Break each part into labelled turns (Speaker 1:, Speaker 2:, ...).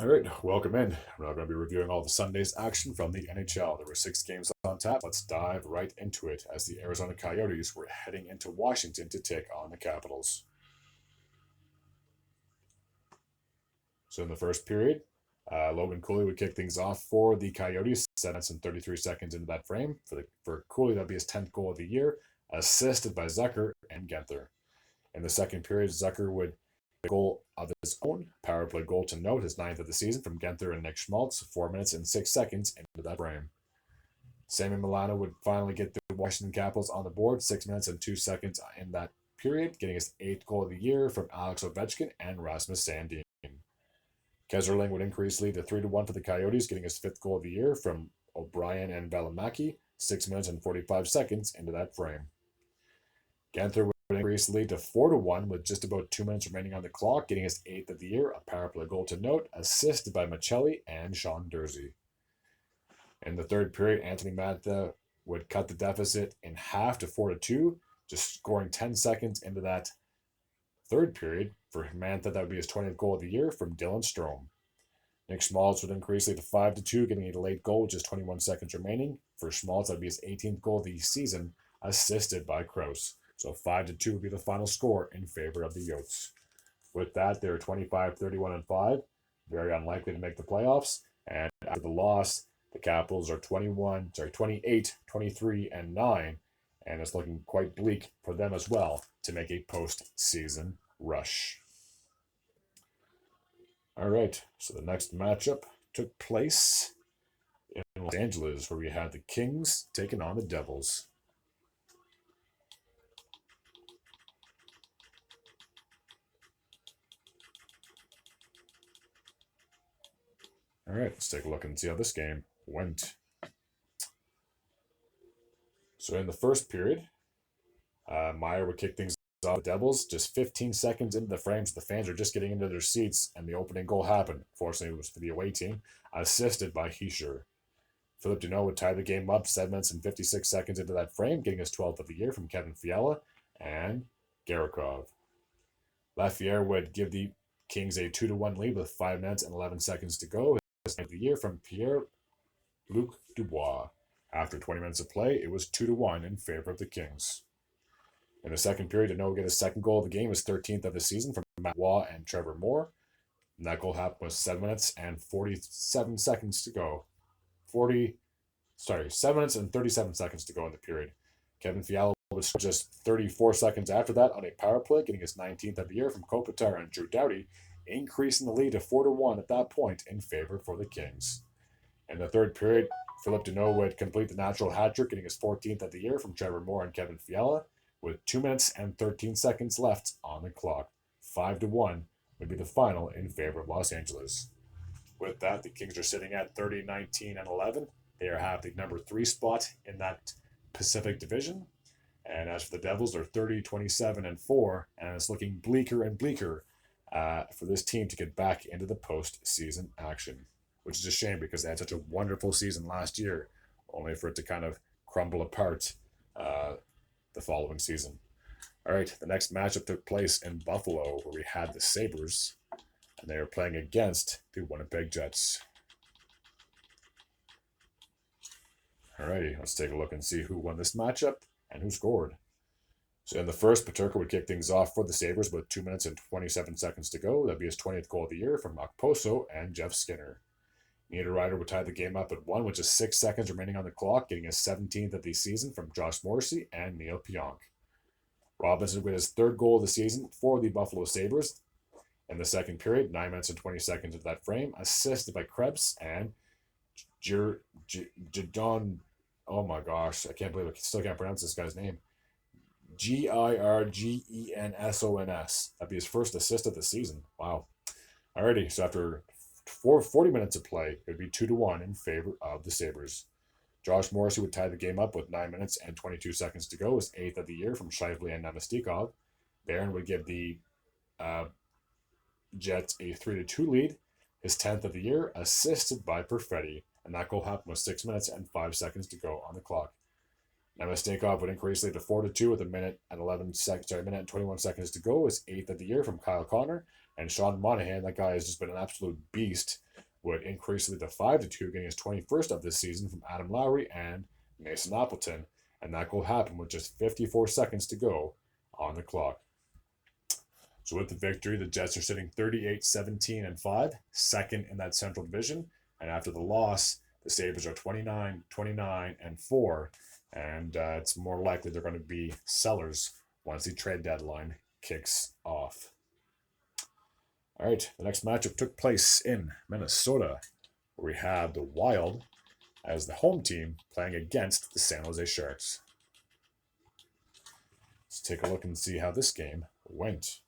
Speaker 1: All right, welcome in. We're now going to be reviewing all the Sunday's action from the NHL. There were 6 games on tap. Let's dive right into it as the Arizona Coyotes were heading into Washington to take on the Capitals. So in the first period, Logan Cooley would kick things off for the Coyotes. 7 minutes and 33 seconds into that frame. For Cooley, that'd be his 10th goal of the year, assisted by Zucker and Genther. In the second period, Zucker would goal of his own power play goal to note, his 9th of the season from Genther and Nick Schmaltz, 4 minutes and 6 seconds into that frame. Sammy Milano would finally get the Washington Capitals on the board, 6 minutes and 2 seconds in that period, getting his 8th goal of the year from Alex Ovechkin and Rasmus Sandin. Keserling would increase lead to 3-1 for the Coyotes, getting his 5th goal of the year from O'Brien and Valimaki, 6 minutes and 45 seconds into that frame. Genther would increase lead to 4-1 with just about 2 minutes remaining on the clock, getting his 8th of the year, a power play goal to note, assisted by Michelli and Sean Durzi. In the third period, Anthony Mantha would cut the deficit in half to 4-2, just scoring 10 seconds into that third period. For Mantha, that would be his 20th goal of the year from Dylan Strome. Nick Schmaltz would increase lead to 5-2, getting a late goal with just 21 seconds remaining. For Schmaltz, that would be his 18th goal of the season, assisted by Krause. So 5-2 would be the final score in favor of the Yotes. With that, they're 25, 31, and 5. Very unlikely to make the playoffs. And after the loss, the Capitals are 28, 23, and 9. And it's looking quite bleak for them as well to make a postseason rush. All right, so the next matchup took place in Los Angeles, where we had the Kings taking on the Devils. All right, let's take a look and see how this game went. So in the first period, Meyer would kick things off the Devils. Just 15 seconds into the frames, the fans are just getting into their seats, and the opening goal happened. Fortunately, it was for the away team, assisted by Hischier. Philip Deneau would tie the game up 7 minutes and 56 seconds into that frame, getting his 12th of the year from Kevin Fiala and Garakov. Lafayette would give the Kings a 2-1 lead with 5 minutes and 11 seconds to go. His 9th of the year from Pierre-Luc Dubois. After 20 minutes of play, it was 2-1 in favor of the Kings. In the second period, Deneau would get his second goal of the game, his 13th of the season from Matt Waugh and Trevor Moore. And that goal happened with 7 minutes and 47 seconds to go. 7 minutes and 37 seconds to go in the period. Kevin Fiala was just 34 seconds after that on a power play, getting his 19th of the year from Kopitar and Drew Doughty, increasing the lead to 4-1 at that point in favor for the Kings. In the third period, Philip Deneau would complete the natural hat trick, getting his 14th of the year from Trevor Moore and Kevin Fiala, with 2 minutes and 13 seconds left on the clock. 5-1 would be the final in favor of Los Angeles. With that, the Kings are sitting at 30, 19, and 11. They have the number 3 spot in that Pacific Division. And as for the Devils, they're 30, 27, and 4. And it's looking bleaker and bleaker for this team to get back into the postseason action, which is a shame because they had such a wonderful season last year, only for it to kind of crumble apart the following season. All right, the next matchup took place in Buffalo, where we had the Sabres, and they were playing against the Winnipeg Jets. All righty, let's take a look and see who won this matchup and who scored. So in the first, Peterka would kick things off for the Sabres with 2 minutes and 27 seconds to go. That'd be his 20th goal of the year from Okposo and Jeff Skinner. Niederreiter would tie the game up at 1 with just 6 seconds remaining on the clock, getting his 17th of the season from Josh Morrissey and Neil Pionk. Robinson with his 3rd goal of the season for the Buffalo Sabres in the second period, 9 minutes and 20 seconds of that frame, assisted by Krebs and Jadon. Oh my gosh, I can't believe I still can't pronounce this guy's name. Girgensons. That'd be his first assist of the season. Wow. Alrighty, so after 40 minutes of play, it would be 2-1 in favor of the Sabres. Josh Morrissey would tie the game up with 9 minutes and 22 seconds to go, his 8th of the year from Shively and Namestnikov. Barron would give the Jets a 3-2 lead, his 10th of the year, assisted by Perfetti, and that goal happened with 6 minutes and 5 seconds to go on the clock. Nemesnikov would increase lead to 4-2 with a minute and 21 seconds to go. His 8th of the year from Kyle Connor. And Sean Monahan, that guy has just been an absolute beast, would increase lead to 5-2, getting his 21st of this season from Adam Lowry and Mason Appleton. And that will happen with just 54 seconds to go on the clock. So with the victory, the Jets are sitting 38-17-5, second in that Central Division. And after the loss, the Sabres are 29-29-4. And it's more likely they're going to be sellers once the trade deadline kicks off. All right, the next matchup took place in Minnesota, where we have the Wild as the home team playing against the San Jose Sharks. Let's take a look and see how this game went.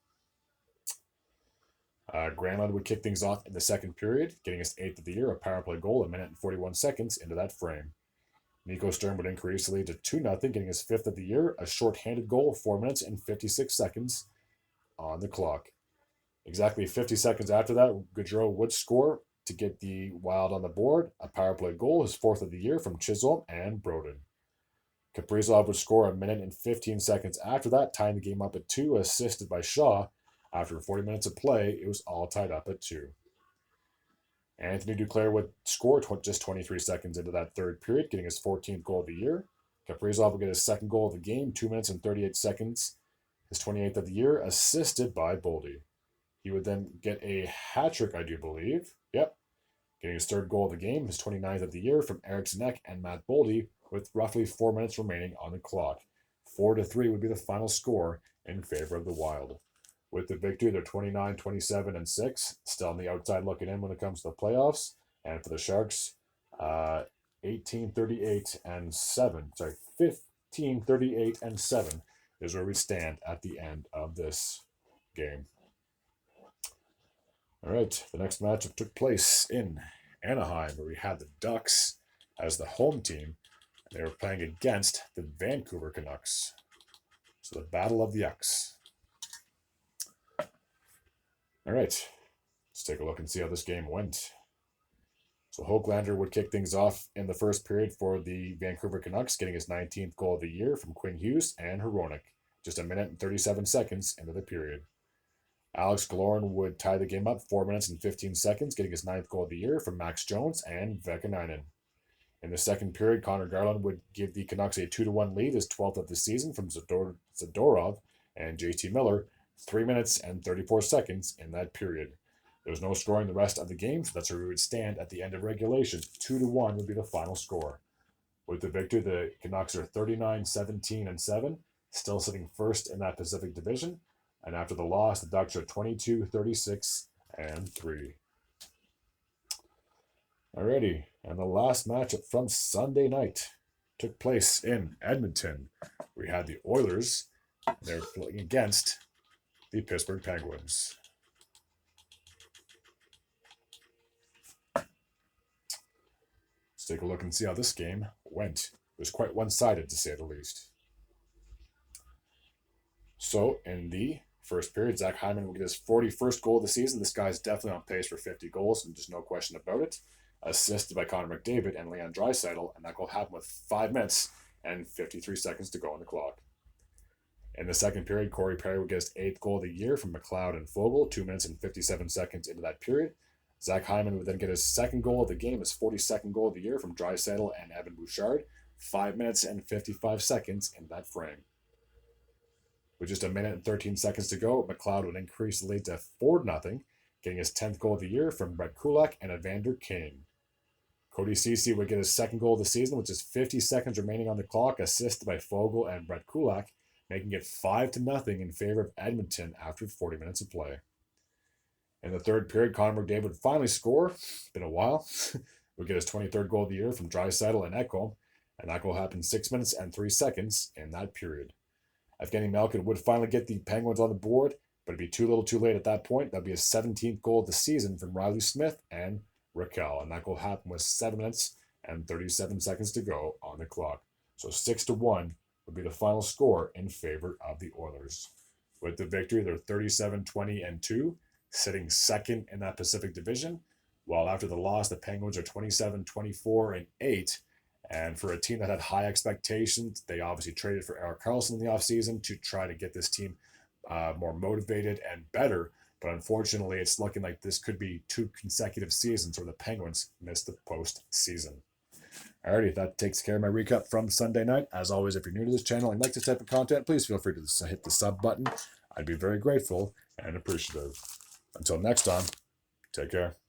Speaker 1: Granlund would kick things off in the second period, getting his 8th of the year, a power play goal, a minute and 41 seconds into that frame. Nico Sturm would increase the lead to 2-0, getting his 5th of the year, a short-handed goal, 4 minutes and 56 seconds on the clock. Exactly 50 seconds after that, Gaudreau would score to get the Wild on the board, a power play goal, his 4th of the year from Chisholm and Broden. Kaprizov would score a minute and 15 seconds after that, tying the game up at 2, assisted by Shaw. After 40 minutes of play, it was all tied up at 2. Anthony Duclair would score just 23 seconds into that third period, getting his 14th goal of the year. Kaprizov would get his second goal of the game, 2 minutes and 38 seconds, his 28th of the year, assisted by Boldy. He would then get a hat trick, I do believe. Yep. Getting his third goal of the game, his 29th of the year from Eric Zanek and Matt Boldy, with roughly 4 minutes remaining on the clock. 4-3 would be the final score in favor of the Wild. With the victory, they're 29-27-6, still on the outside looking in when it comes to the playoffs. And for the Sharks, 15-38-7 is where we stand at the end of this game. All right, the next matchup took place in Anaheim, where we had the Ducks as the home team. And they were playing against the Vancouver Canucks. So the Battle of the Yucks. All right, let's take a look and see how this game went. So Höglander would kick things off in the first period for the Vancouver Canucks, getting his 19th goal of the year from Quinn Hughes and Hronek, just a minute and 37 seconds into the period. Alex Killorn would tie the game up 4 minutes and 15 seconds, getting his 9th goal of the year from Max Jones and Vekanainen. In the second period, Connor Garland would give the Canucks a 2-1 lead, his 12th of the season from Zadorov and JT Miller, 3 minutes and 34 seconds in that period. There was no scoring the rest of the game, so that's where we would stand at the end of regulation. 2-1 would be the final score. With the victory, the Canucks are 39-17-7, still sitting first in that Pacific Division. And after the loss, the Ducks are 22-36-3. Alrighty, and the last matchup from Sunday night took place in Edmonton. We had the Oilers, and they're playing against the Pittsburgh Penguins. Let's take a look and see how this game went. It was quite one-sided, to say the least. So, in the first period, Zach Hyman will get his 41st goal of the season. This guy's definitely on pace for 50 goals, and just no question about it. Assisted by Connor McDavid and Leon Draisaitl, and that will happen with 5 minutes and 53 seconds to go on the clock. In the second period, Corey Perry would get his 8th goal of the year from McLeod and Foegele, 2 minutes and 57 seconds into that period. Zach Hyman would then get his second goal of the game, his 42nd goal of the year from Draisaitl and Evan Bouchard, 5 minutes and 55 seconds in that frame. With just a minute and 13 seconds to go, McLeod would increase the lead to 4-0, getting his 10th goal of the year from Brett Kulak and Evander Kane. Cody Ceci would get his second goal of the season with just 50 seconds remaining on the clock, assisted by Foegele and Brett Kulak, making it 5-0 in favor of Edmonton after 40 minutes of play. In the third period, Connor McDavid would finally score. It's been a while. Would get his 23rd goal of the year from Draisaitl and Ekholm, and that goal happened 6 minutes and 3 seconds in that period. Evgeny Malkin would finally get the Penguins on the board, but it'd be too little too late at that point. That'd be his 17th goal of the season from Riley Smith and Raquel, and that goal happened with 7 minutes and 37 seconds to go on the clock. So 6-1 would be the final score in favor of the Oilers. With the victory, they're 37-20-2, sitting second in that Pacific Division, while after the loss, the Penguins are 27-24-8, And for a team that had high expectations, they obviously traded for Erik Karlsson in the offseason to try to get this team more motivated and better. But unfortunately, it's looking like this could be 2 consecutive seasons where the Penguins miss the postseason. Alrighty, that takes care of my recap from Sunday night. As always, if you're new to this channel and like this type of content, please feel free to hit the sub button. I'd be very grateful and appreciative. Until next time, take care.